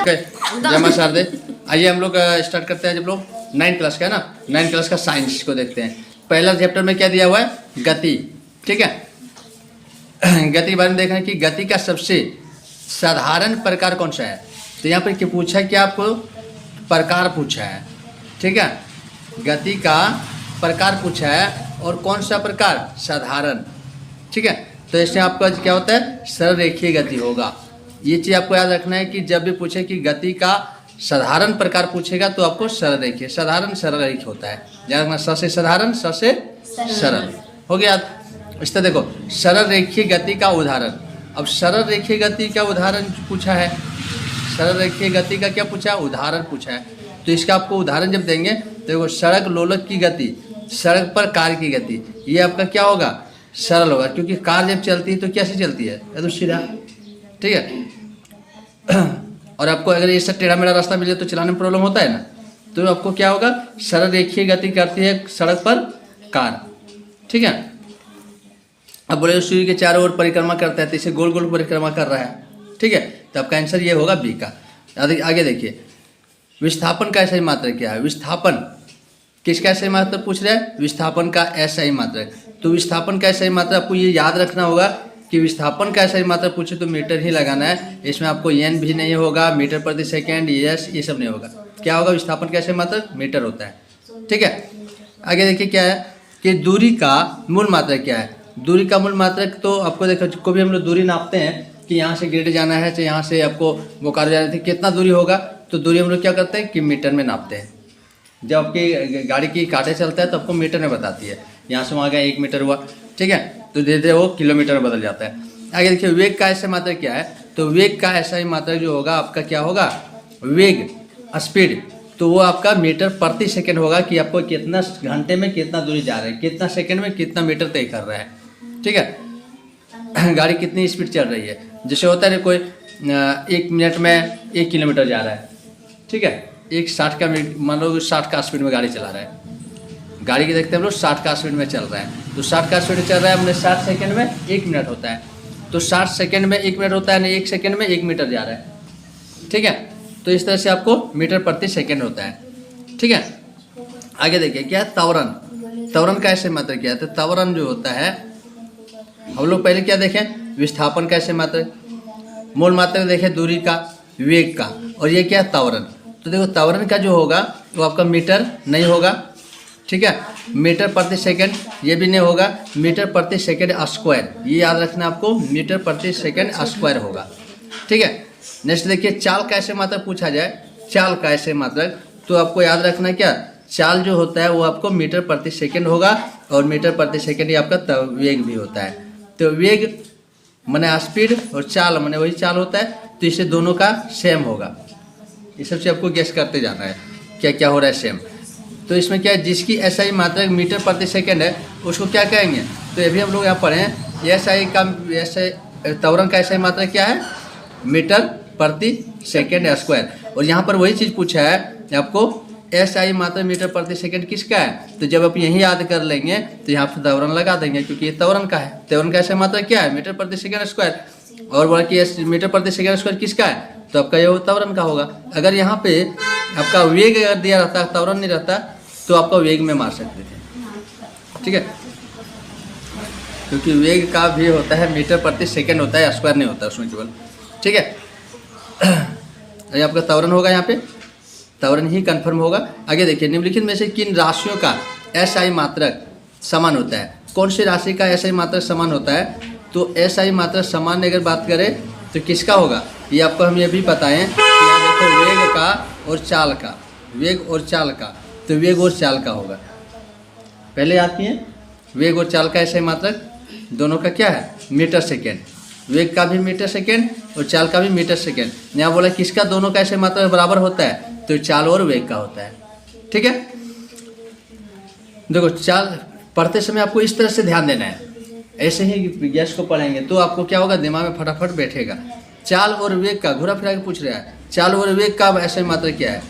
Okay जय मां शारदे। आइए हम लोग स्टार्ट करते हैं। जब लोग 9th क्लास का है ना, 9th क्लास का साइंस को देखते हैं। पहला चैप्टर में क्या दिया हुआ है? गति। ठीक है, गति के बारे में देखना है कि गति का सबसे साधारण प्रकार कौन सा है। तो यहाँ पर क्या पूछा है कि आपको प्रकार पूछा है। ठीक है, गति का प्रकार पूछा है और कौन सा प्रकार? साधारण। ठीक है, तो इसमें आपका क्या होता है? सरल रेखीय गति होगा। ये चीज़ आपको याद रखना है कि जब भी पूछे कि गति का साधारण प्रकार पूछेगा तो आपको सरल रेखीय, साधारण सरल रेखीय होता है। याद रखना, स से साधारण, स से सरल। हो गया। इस तरह देखो, सरल रेखीय गति का उदाहरण। अब सरल रेखीय गति का उदाहरण पूछा है, सरल रेखीय गति का क्या पूछा है? उदाहरण पूछा है। तो इसका आपको उदाहरण जब देंगे तो देखो, सड़क लोलक की गति, सड़क पर कार की गति, ये आपका क्या होगा? सरल होगा, क्योंकि कार जब चलती है तो कैसे चलती है? तो सीधा। ठीक है, और आपको अगर ये सब टेढ़ा मेढ़ा रास्ता मिले तो चलाने में प्रॉब्लम होता है ना, तो आपको क्या होगा? सरल रेखीय गति करती है सड़क पर कार। ठीक है, अब बोले सूर्य के चारों ओर परिक्रमा करता है तो इसे गोल गोल परिक्रमा कर रहा है। ठीक है, तो आपका आंसर ये होगा बी का। आगे देखिए, विस्थापन का ऐसा ही मात्रक क्या है? विस्थापन किसका ऐसा ही मात्रक पूछ रहे हैं? विस्थापन का ऐसा ही मात्रक। तो विस्थापन का ऐसा ही मात्रक आपको ये याद रखना होगा कि विस्थापन का ऐसा ही मात्रक पूछे तो मीटर ही लगाना है। इसमें आपको एन भी नहीं होगा, मीटर प्रति सेकेंड, यस, ये सब नहीं होगा। क्या होगा? विस्थापन का ऐसा ही मात्रक मीटर होता है। ठीक है, आगे देखिए क्या है कि दूरी का मूल मात्रक क्या है? दूरी का मूल मात्रक तो आपको देखो, को भी हम लोग दूरी नापते हैं कि यहाँ से गिरड जाना है, तो यहाँ से आपको बोकारो जाना है, कितना दूरी होगा? तो दूरी हम लोग क्या करते हैं कि मीटर में नापते हैं। जब आपकी गाड़ी की कांटे चलता है तो आपको मीटर में बताती है। यहाँ से वहाँ गया 1 मीटर हुआ। ठीक है, तो धीरे धीरे वो किलोमीटर में बदल जाता है। आगे देखिए, वेग का ऐसा मात्रक क्या है? तो वेग का ऐसा ही मात्रक जो होगा आपका क्या होगा? वेग, स्पीड। तो वो आपका मीटर प्रति सेकंड होगा कि आपको कितना घंटे में कितना दूरी जा रहा है, कितना सेकंड में कितना मीटर तय कर रहा है। ठीक है, गाड़ी कितनी स्पीड चल रही है। जैसे होता है कोई 1 मिनट में 1 किलोमीटर जा रहा है। ठीक है, एक 60 का मान लो 60 का स्पीड में गाड़ी चला रहा है। गाड़ी के देखते हैं हम लोग 60 का स्पीड में चल रहा है, तो 60 का स्पीड चल रहा है, हमने 60 सेकंड में 1 मिनट होता है। तो 60 सेकंड में 1 मिनट होता है, 1 सेकंड में 1 मीटर जा रहा है। ठीक है, तो इस तरह से आपको मीटर प्रति सेकंड होता है। ठीक है, आगे देखिए क्या है? त्वरण। त्वरण का ऐसे मात्रक क्या है? तो त्वरण जो होता है, हम लोग पहले क्या देखें? विस्थापन का ऐसे मात्रक, मूल मात्रक देखें दूरी का, वेग का, और ये क्या है? त्वरण। तो देखो, त्वरण का जो होगा वो आपका मीटर नहीं होगा। ठीक है, मीटर प्रति सेकंड ये भी नहीं होगा, मीटर प्रति सेकंड स्क्वायर, ये याद रखना आपको, मीटर प्रति सेकंड स्क्वायर होगा। ठीक है, नेक्स्ट देखिए, चाल का ऐसे मात्रक पूछा जाए, चाल का ऐसे मात्रक, तो आपको याद रखना क्या? चाल जो होता है वो आपको मीटर प्रति सेकंड होगा, और मीटर प्रति सेकंड ये आपका वेग भी होता है। तो वेग माने स्पीड और चाल माने वही चाल होता है, तो इससे दोनों का सेम होगा। ये सबसे आपको गेस करते जाना है क्या क्या हो रहा है, सेम। तो इसमें क्या है? जिसकी एसआई मात्रक मीटर प्रति सेकंड है उसको क्या कहेंगे? तो ये भी हम लोग यहाँ पढ़ें, एसआई का त्वरण का एसआई मात्रक क्या है? मीटर प्रति सेकंड स्क्वायर। और यहाँ पर वही चीज़ पूछा है आपको, एसआई मात्रक मीटर प्रति सेकंड किसका है? तो जब आप यही याद कर लेंगे तो यहाँ पर त्वरण लगा देंगे, क्योंकि ये त्वरण का है। त्वरण का एसआई मात्रक क्या है? मीटर प्रति सेकंड स्क्वायर। और बोला कि मीटर प्रति सेकंड स्क्वायर किसका है? तो आपका ये त्वरण का होगा। अगर यहाँ पे आपका वेग अगर दिया रहता, त्वरण नहीं रहता, तो आपका वेग में मार सकते थे। ठीक है, क्योंकि वेग का भी होता है मीटर प्रति सेकंड होता है, स्क्वायर नहीं होता उसमें केवल। ठीक है, ये आपका त्वरण होगा, यहाँ पे त्वरण ही कंफर्म होगा। आगे देखिए, निम्नलिखित में से किन राशियों का एसआई मात्रक समान होता है? कौन सी राशि का एसआई मात्रक समान होता है? तो एसआई मात्रक समान अगर बात करें तो किसका होगा? ये आपको हम ये भी बताएं कि यहाँ देखो, वेग का और चाल का, वेग और चाल का, तो वेग और चाल का होगा। पहले याद किए, वेग और चाल का ऐसे मात्रक दोनों का क्या है? Metre second. वेग का भी मीटर सेकेंड और चाल का भी मीटर सेकेंड। यहाँ बोला किसका दोनों का ऐसे मात्रक बराबर होता है? तो चाल और वेग का होता है। ठीक है, देखो, चाल पढ़ते समय आपको इस तरह से ध्यान देना है, ऐसे ही गैस को पढ़ेंगे तो आपको क्या होगा? दिमाग में फटाफट बैठेगा। चाल और वेग का घुरा फिरा के पूछ रहा है, चाल और वेग का ऐसे मात्रक क्या है?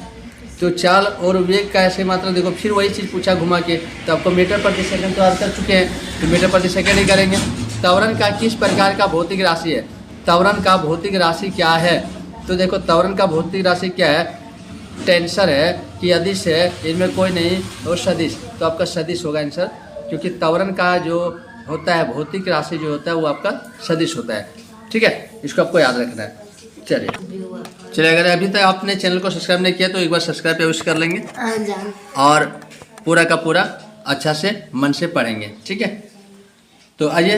तो चाल और वेग का ऐसे मात्रक देखो, फिर वही चीज़ पूछा घुमा के, तो आपको मीटर प्रति सेकंड तो याद कर चुके हैं, तो मीटर प्रति सेकंड ही करेंगे। त्वरण का किस प्रकार का भौतिक राशि है? त्वरण का भौतिक राशि क्या है? तो देखो त्वरण का भौतिक राशि क्या है, टेंसर है कि अदिश है, इनमें कोई नहीं और सदिश, तो आपका सदिश होगा आंसर, क्योंकि त्वरण का जो होता है भौतिक राशि जो होता है वो आपका सदिश होता है। ठीक है, इसको आपको याद रखना है। चलिए अगर अभी तक आपने चैनल को सब्सक्राइब नहीं किया तो एक बार सब्सक्राइब अवश्य कर लेंगे और पूरा का पूरा अच्छा से मन से पढ़ेंगे। ठीक है, तो आइए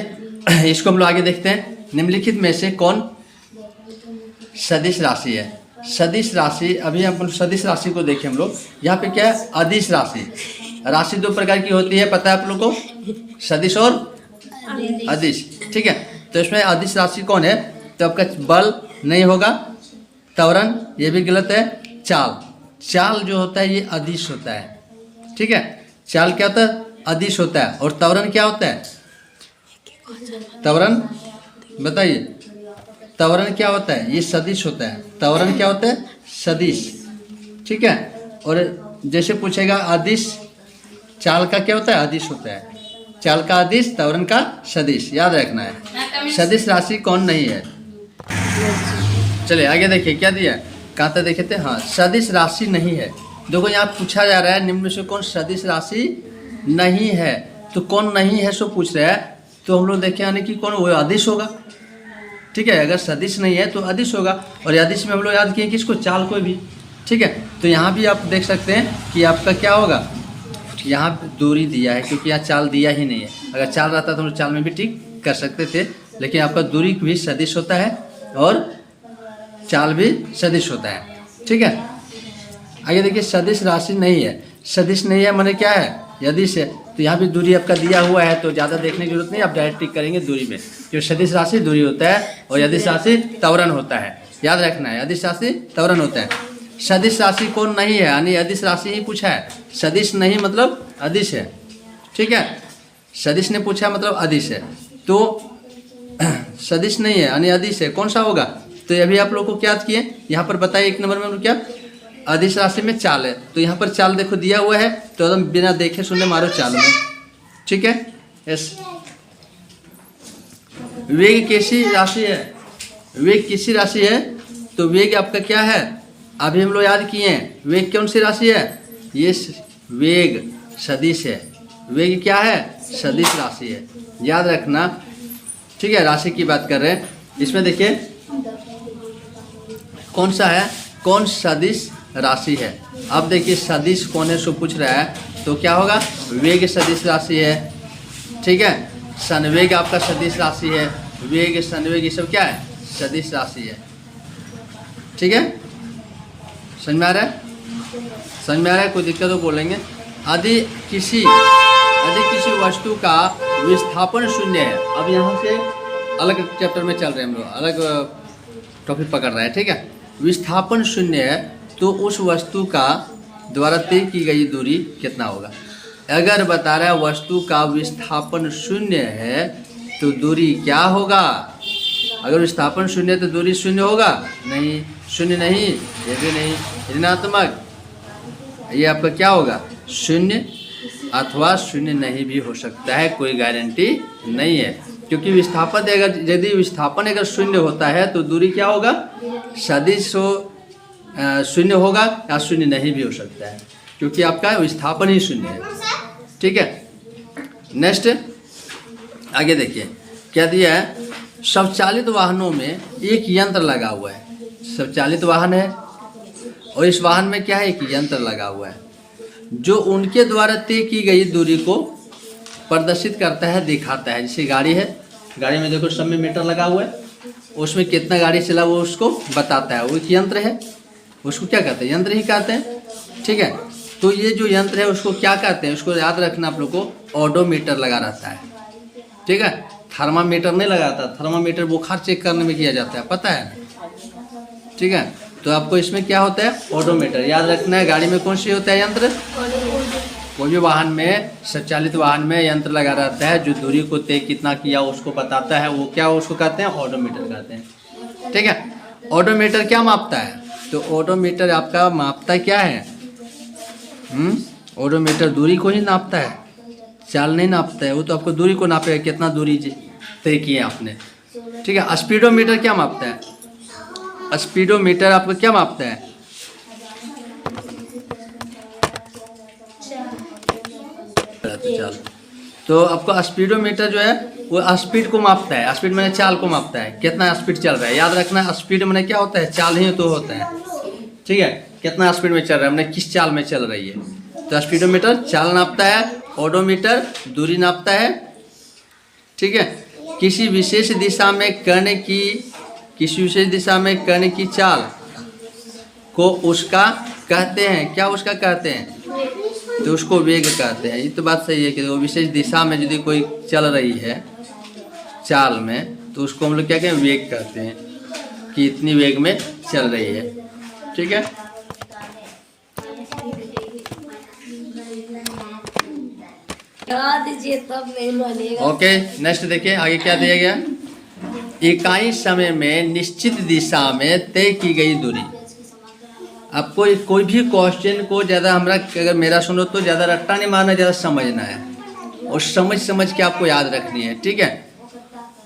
इसको हम लोग आगे देखते हैं। निम्नलिखित में से कौन सदिश राशि है? सदिश राशि, अभी हम सदिश राशि को देखें हम लोग। यहाँ पे क्या है, अदिश राशि। राशि दो प्रकार की होती है, पता है आप लोग को, सदिश और अदिश। ठीक है, तो इसमें अदिश राशि कौन है? तो आपका बल नहीं होगा, त्वरण ये भी गलत है, चाल, चाल जो होता है ये अदिश होता है। ठीक है, चाल क्या होता है? अदिश होता है। और त्वरण क्या होता है? त्वरण बताइए, त्वरण क्या होता है? ये सदिश होता है। त्वरण क्या होता है? सदिश। ठीक है, और जैसे पूछेगा अदिश, चाल का क्या होता है? अदिश होता है। चाल का अदिश, त्वरण का सदिश, याद रखना है। सदिश राशि कौन नहीं है? चलिए आगे देखिए क्या दिया है, कहाँ तक देखे थे? हाँ, सदिश राशि नहीं है। देखो यहाँ पूछा जा रहा है निम्न में से कौन सदिश राशि नहीं है, तो कौन नहीं है सो पूछ रहा है। तो हम लोग देखे यानी कि कौन, वो अदिश होगा। ठीक है, अगर सदिश नहीं है तो अदिश होगा। और अदिश में हम लोग याद किए किसको? चाल को भी। ठीक है, तो यहाँ भी आप देख सकते हैं कि आपका क्या होगा, यहाँ पे दूरी दिया है, क्योंकि यहाँ चाल दिया ही नहीं है। अगर चाल रहता तो हम लोग चाल में भी ठीक कर सकते थे, लेकिन आपका दूरी भी सदिश होता है और चाल भी सदिश होता है। ठीक है, आगे देखिए, सदिश राशि नहीं है। सदिश नहीं है माने क्या है? यदि से, तो यहाँ भी दूरी आपका दिया हुआ है, तो ज़्यादा देखने की जरूरत नहीं, आप डायरेक्ट टिक करेंगे दूरी में। जो सदिश राशि दूरी होता है और यदिश राशि त्वरण होता है, याद रखना है। यदिश राशि त्वरण होता है। सदिश राशि कौन नहीं है, यानी यदिश राशि ही पूछा है। सदिश नहीं मतलब अदिश है। ठीक है, सदिश ने पूछा मतलब अदिश है, तो सदिश नहीं है यानी अदिश है। कौन सा होगा? तो ये भी आप लोग को क्या किए, यहाँ पर बताइए एक नंबर में हम लोग क्या, अदिश राशि में चाल है, तो यहाँ पर चाल देखो दिया हुआ है, तो एकदम बिना देखे सुने मारो चाल में। ठीक है, यस। वेग कैसी राशि है? वेग किसी राशि है, तो वेग आपका क्या है? अभी हम लोग याद किए हैं, वेग कौन सी राशि है? ये वेग सदिश है। वेग क्या है? सदिश राशि है, याद रखना। ठीक है, राशि की बात कर रहे हैं। इसमें देखिए कौन सा है, कौन सदिश राशि है। अब देखिए सदिश कौन है सो पूछ रहा है, तो क्या होगा? वेग सदिश राशि है। ठीक है, संवेग आपका सदिश राशि है। वेग, संवेग ये सब क्या है? सदिश राशि है। ठीक है, समझ में आ रहा है? समझ में आ रहा है? कोई दिक्कत हो बोलेंगे। यदि किसी वस्तु का विस्थापन शून्य है, अब यहाँ से अलग चैप्टर में चल रहे हैं हम लोग, अलग टॉपिक पकड़ रहे हैं। ठीक है, विस्थापन शून्य है तो उस वस्तु का द्वारा तय की गई दूरी कितना होगा? अगर बता रहा है वस्तु का विस्थापन शून्य है तो दूरी क्या होगा? अगर विस्थापन शून्य है तो दूरी शून्य होगा? नहीं, शून्य नहीं, ये भी नहीं, ऋणात्मक। ये आपका क्या होगा? शून्य अथवा शून्य नहीं भी हो सकता है, कोई गारंटी नहीं है। क्योंकि विस्थापन अगर, यदि विस्थापन अगर शून्य होता है तो दूरी क्या होगा? सदिश शून्य होगा या शून्य नहीं भी हो सकता है, क्योंकि आपका विस्थापन ही शून्य है। ठीक है, नेक्स्ट आगे देखिए क्या दिया है। स्वचालित वाहनों में एक यंत्र लगा हुआ है। स्वचालित वाहन है और इस वाहन में क्या है? एक यंत्र लगा हुआ है जो उनके द्वारा तय की गई दूरी को प्रदर्शित करता है, दिखाता है। जैसे गाड़ी है, गाड़ी में देखो समय मीटर लगा हुआ है, उसमें कितना गाड़ी चला वो उसको बताता है। वो एक यंत्र है, उसको क्या कहते हैं? यंत्र ही कहते हैं। ठीक है, तो ये जो यंत्र है उसको क्या कहते हैं? उसको याद रखना आप लोग को, ओडोमीटर लगा रहता है। ठीक है, थर्मामीटर नहीं लगाता। थर्मामीटर बुखार चेक करने में किया जाता है, पता है? ठीक है, तो आपको इसमें क्या होता है? ओडोमीटर याद रखना है। गाड़ी में कौन सी होता है यंत्र? कोई भी वाहन में, स्वचालित वाहन में यंत्र लगा रहता है जो दूरी को तय कितना किया उसको बताता है। वो क्या उसको कहते हैं? ओडोमीटर कहते हैं। ठीक है, ओडोमीटर क्या मापता है? तो ओडोमीटर आपका मापता क्या है? ओडोमीटर दूरी को ही नापता है, चाल नहीं नापता है। वो तो आपको दूरी को नापेगा, कितना दूरी तय किए आपने। ठीक है, स्पीडोमीटर क्या मापता है? स्पीडोमीटर आपको क्या मापता है? चल, तो आपको स्पीडोमीटर जो है वो स्पीड को मापता है। स्पीड मैंने चाल को मापता है, कितना स्पीड चल रहा है। याद रखना, स्पीड मैंने क्या होता है? चाल ही तो होता है। ठीक है, कितना स्पीड में चल रहा है, मैंने किस चाल में चल रही है। तो स्पीडोमीटर चाल नापता है, ओडोमीटर दूरी नापता है। ठीक है, किसी विशेष दिशा में कण की चाल को उसका कहते हैं, क्या उसका कहते हैं? तो उसको वेग कहते हैं। ये तो बात सही है कि वो विशेष दिशा में यदि कोई चल रही है चाल में, तो उसको हम लोग क्या कहें? वेग कहते हैं, कि इतनी वेग में चल रही है। ठीक है, ओके, नेक्स्ट देखिए आगे क्या दिया गया। इकाई समय में निश्चित दिशा में तय की गई दूरी। आपको कोई भी क्वेश्चन को ज़्यादा अगर मेरा सुनो तो ज़्यादा रट्टा नहीं मारना, ज़्यादा समझना है और समझ के आपको याद रखनी है। ठीक है,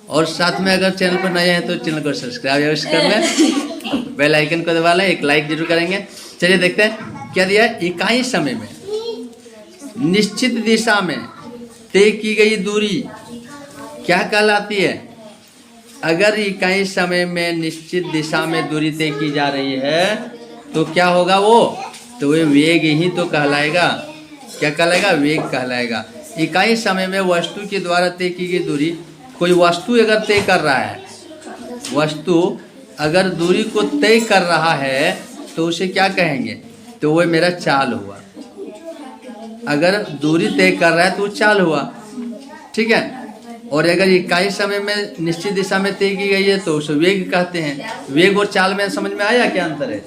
और साथ में अगर चैनल पर नए हैं तो चैनल को सब्सक्राइब अवश्य कर लें, बेल आइकन को दबा लें, एक लाइक जरूर करेंगे। चलिए देखते हैं क्या दिया है। इकाई समय में निश्चित दिशा में तय की गई दूरी क्या कहलाती है? अगर इकाई समय में निश्चित दिशा में दूरी तय की जा रही है तो क्या होगा वो? तो वे वेग ही तो कहलाएगा। क्या कहलाएगा? वेग कहलाएगा। इकाई समय में वस्तु के द्वारा तय की गई दूरी, कोई वस्तु अगर तय कर रहा है, वस्तु अगर दूरी को तय कर रहा है तो उसे क्या कहेंगे? तो वो मेरा चाल हुआ। अगर दूरी तय कर रहा है तो चाल हुआ। ठीक है, और अगर इकाई समय में निश्चित दिशा में तय की गई है तो उसे वेग कहते हैं। वेग और चाल में समझ में आया क्या अंतर है?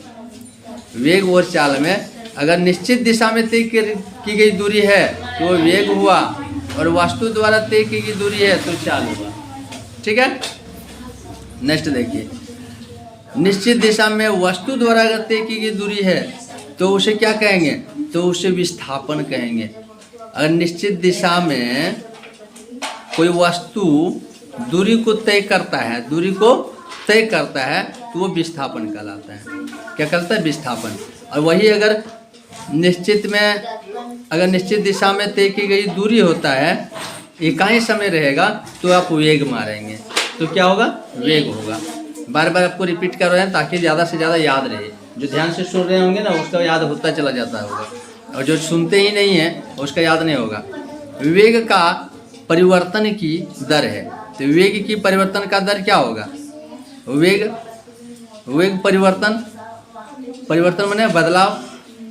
वेग और चाल में अगर निश्चित दिशा में तय की गई दूरी है तो वो वेग हुआ, और वस्तु द्वारा तय की गई दूरी है तो चाल हुआ। ठीक है, नेक्स्ट देखिए। निश्चित दिशा में वस्तु द्वारा अगर तय की गई दूरी है तो उसे क्या कहेंगे? तो उसे विस्थापन कहेंगे। अगर निश्चित दिशा में कोई वस्तु दूरी को तय करता है तो वो विस्थापन कहलाता है। क्या कहलाता है? विस्थापन। और वही अगर निश्चित दिशा में तय की गई दूरी होता है, इकाई समय रहेगा, तो आप वेग मारेंगे। तो क्या होगा? वेग होगा। बार बार आपको रिपीट कर रहे हैं ताकि ज़्यादा से ज़्यादा याद रहे। जो ध्यान से सुन रहे होंगे ना उसका याद होता चला जाता होगा, और जो सुनते ही नहीं है उसका याद नहीं होगा। वेग का परिवर्तन की दर है। तो वेग की परिवर्तन का दर क्या होगा? वेग परिवर्तन माने बदलाव।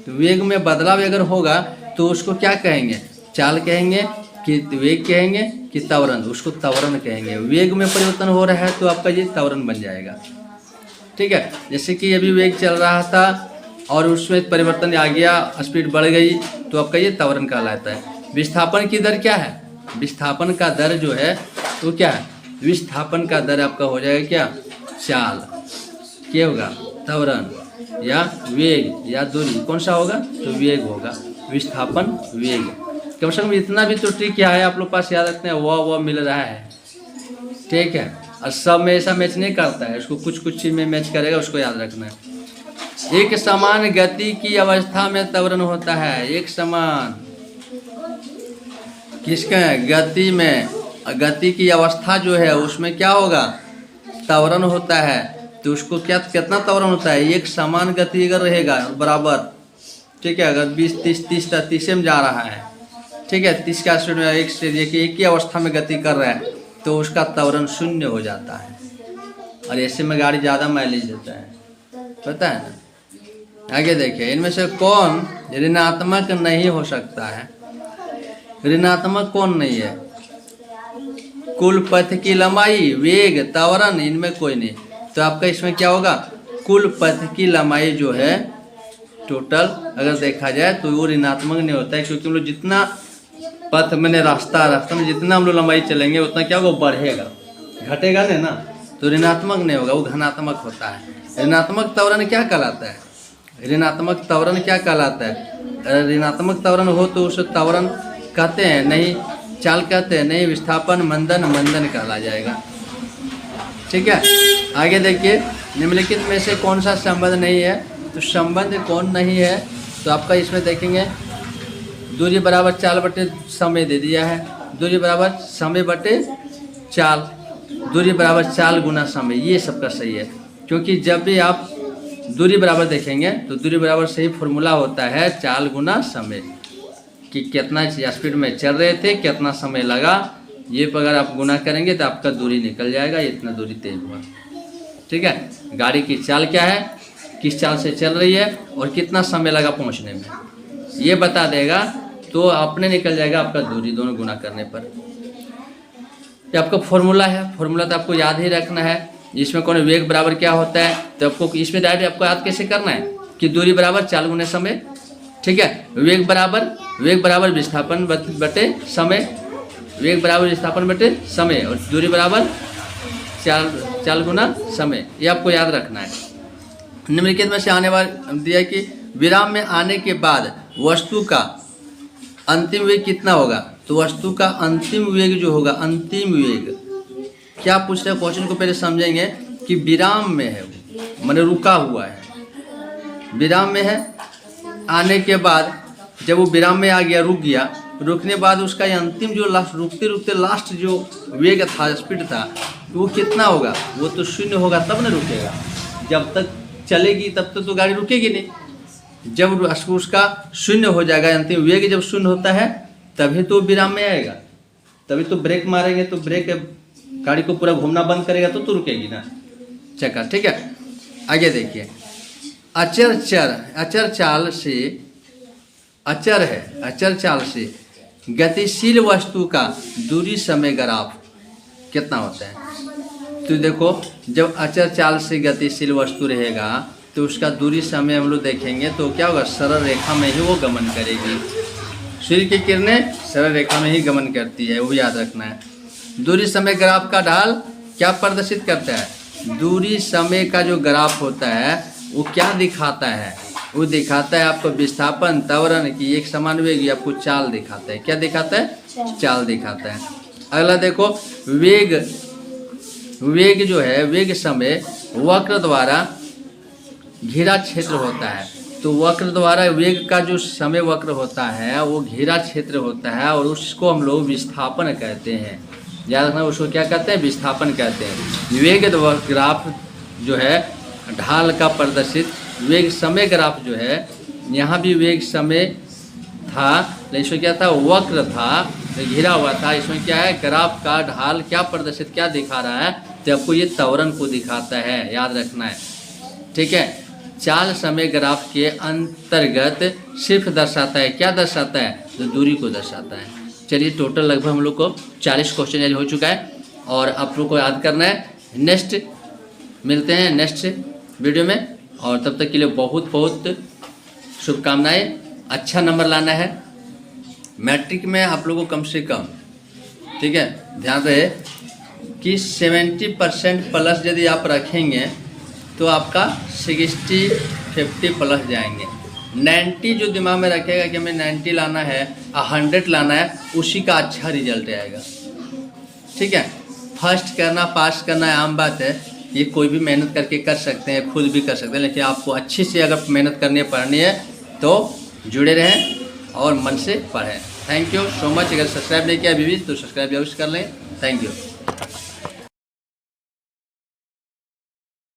तो वेग में बदलाव अगर होगा तो उसको क्या कहेंगे? चाल कहेंगे कि वेग कहेंगे कि त्वरण? उसको त्वरण कहेंगे। वेग में परिवर्तन हो रहा है तो आपका ये त्वरण बन जाएगा। ठीक है, जैसे कि अभी वेग चल रहा था और उसमें परिवर्तन आ गया, स्पीड बढ़ गई, तो आपका ये त्वरण कहलाता है। विस्थापन की दर क्या है? विस्थापन का दर जो है वो क्या है? विस्थापन का दर आपका हो जाएगा क्या? चाल। क्या होगा? त्वरण या वेग या दूरी, कौन सा होगा? तो वेग होगा। विस्थापन वेग। कम से कम इतना भी तो ट्रिक क्या है आप लोग पास याद रखते हैं, वह मिल रहा है। ठीक है, और सब में ऐसा मैच नहीं करता है, उसको कुछ चीज में मैच करेगा, उसको याद रखना है। एक समान गति की अवस्था में त्वरण होता है। एक समान किसका? गति में। गति की अवस्था जो है उसमें क्या होगा? त्वरण होता है। तो उसको कितना त्वरण होता है? एक समान गति अगर रहेगा बराबर, ठीक है, अगर 20 30 में जा रहा है, ठीक है, 30 का स्पीड में एक ही अवस्था में गति कर रहा है तो उसका त्वरण 0 हो जाता है। और ऐसे में गाड़ी ज़्यादा माइलेज देता है, पता है ना। आगे देखिए, इनमें से कौन ऋणात्मक नहीं हो सकता है? ऋणात्मक कौन नहीं है? कुल पथ की लंबाई, वेग, त्वरण, इनमें कोई नहीं। तो आपका इसमें क्या होगा? कुल पथ की लंबाई जो है टोटल अगर देखा जाए तो वो ऋणात्मक नहीं होता है, क्योंकि हम लोग जितना पथ मैंने रास्ता में जितना हम लोग लंबाई चलेंगे उतना क्या होगा? बढ़ेगा, घटेगा नहीं ना। तो ऋणात्मक नहीं होगा, वो धनात्मक होता है। ऋणात्मक त्वरण क्या कहलाता है? ऋणात्मक त्वरण क्या कहलाता है? ऋणात्मक त्वरण हो तो उसे त्वरण कहते हैं, नहीं चाल कहते हैं, नहीं विस्थापन, मंदन कहला जाएगा। ठीक है। आगे देखिए, निम्नलिखित में से कौन सा संबंध नहीं है। तो संबंध कौन नहीं है, तो आपका इसमें देखेंगे दूरी बराबर चाल बटे समय दे दिया है। दूरी बराबर समय बटे चाल, दूरी बराबर चाल गुना समय, ये सबका सही है। क्योंकि जब भी आप दूरी बराबर देखेंगे तो दूरी बराबर सही फॉर्मूला होता है चाल गुना समय, कि कितना स्पीड में चल रहे थे, कितना समय लगा, ये पर अगर आप गुना करेंगे तो आपका दूरी निकल जाएगा, इतना दूरी तेज हुआ। ठीक है, गाड़ी की चाल क्या है, किस चाल से चल रही है और कितना समय लगा पहुंचने में, ये बता देगा, तो अपने निकल जाएगा आपका दूरी दोनों गुना करने पर। ये आपका फॉर्मूला है, फॉर्मूला तो आपको याद ही रखना है। इसमें कौन वेग बराबर क्या होता है, तो आपको इसमें डायरेक्ट आपको याद कैसे करना है कि दूरी बराबर चाल गुने समय। ठीक है, वेग बराबर विस्थापन बटे समय, वेग बराबर विस्थापन बटे समय, और दूरी बराबर चाल गुना समय, ये आपको याद रखना है। निम्नलिखित में से आने वाला दिया है कि विराम में आने के बाद वस्तु का अंतिम वेग कितना होगा। तो वस्तु का अंतिम वेग जो होगा, अंतिम वेग क्या पूछ रहे हैं, क्वेश्चन को पहले समझेंगे कि विराम में है, माने रुका हुआ है, विराम में है, आने के बाद जब वो विराम में आ गया, रुक गया, रुकने बाद उसका अंतिम जो लास्ट रुकते रुकते लास्ट जो वेग था, स्पीड था, वो कितना होगा, वो तो शून्य होगा तब ना रुकेगा। जब तक चलेगी तब तक तो गाड़ी रुकेगी नहीं। जब उसका शून्य हो जाएगा, अंतिम वेग जब शून्य होता है तभी तो विराम में आएगा, तभी तो ब्रेक मारेंगे, तो ब्रेक गाड़ी को पूरा घूमना बंद करेगा तो रुकेगी ना चक्का। ठीक है, आगे देखिए, अचर चाल से गतिशील वस्तु का दूरी समय ग्राफ कितना होता है। तो देखो, जब अचर चाल से गतिशील वस्तु रहेगा तो उसका दूरी समय हम लोग देखेंगे तो क्या होगा, सरल रेखा में ही वो गमन करेगी। सूर्य की किरणें सरल रेखा में ही गमन करती है, वो याद रखना है। दूरी समय ग्राफ का ढाल क्या प्रदर्शित करता है, दूरी समय का जो ग्राफ होता है वो क्या दिखाता है, वो दिखाता है आपको विस्थापन त्वरण की एक समान वेग, आपको चाल दिखाता है। क्या दिखाता है, चाल दिखाता है। अगला देखो, वेग जो है, वेग समय वक्र द्वारा घिरा क्षेत्र होता है। तो वक्र द्वारा वेग का जो समय वक्र होता है वो घेरा क्षेत्र होता है, और उसको हम लोग विस्थापन कहते हैं। याद रखना, उसको क्या कहते हैं, विस्थापन कहते हैं। वेग ग्राफ जो है ढाल का प्रदर्शित, वेग समय ग्राफ जो है, यहाँ भी वेग समय था लेकिन इसमें क्या था, वक्र था, घिरा हुआ था। इसमें क्या है, ग्राफ का ढाल क्या प्रदर्शित, क्या दिखा रहा है, तो आपको ये त्वरण को दिखाता है, याद रखना है। ठीक है, चाल समय ग्राफ के अंतर्गत सिर्फ दर्शाता है, क्या दर्शाता है, तो दूरी को दर्शाता है। चलिए, टोटल लगभग हम लोग को 40 क्वेश्चन हो चुका है और आप लोग को याद करना है। नेक्स्ट मिलते हैं नेक्स्ट वीडियो में, और तब तक के लिए बहुत बहुत शुभकामनाएं। अच्छा नंबर लाना है मैट्रिक में आप लोगों को कम से कम। ठीक है, ध्यान रहे कि 70% प्लस यदि आप रखेंगे तो आपका 60-50 प्लस जाएंगे। 90 जो दिमाग में रखेगा कि हमें 90 लाना है, 100 लाना है, उसी का अच्छा रिजल्ट आएगा। ठीक है, फर्स्ट करना, पास करना आम बात है, ये कोई भी मेहनत करके कर सकते हैं, खुद भी कर सकते हैं, लेकिन आपको अच्छी से अगर मेहनत पढ़नी है तो जुड़े रहें और मन से पढ़ें। Thank you so much. अगर सब्सक्राइब नहीं किया अभी भी तो सब्सक्राइब जरूर कर लें। Thank you.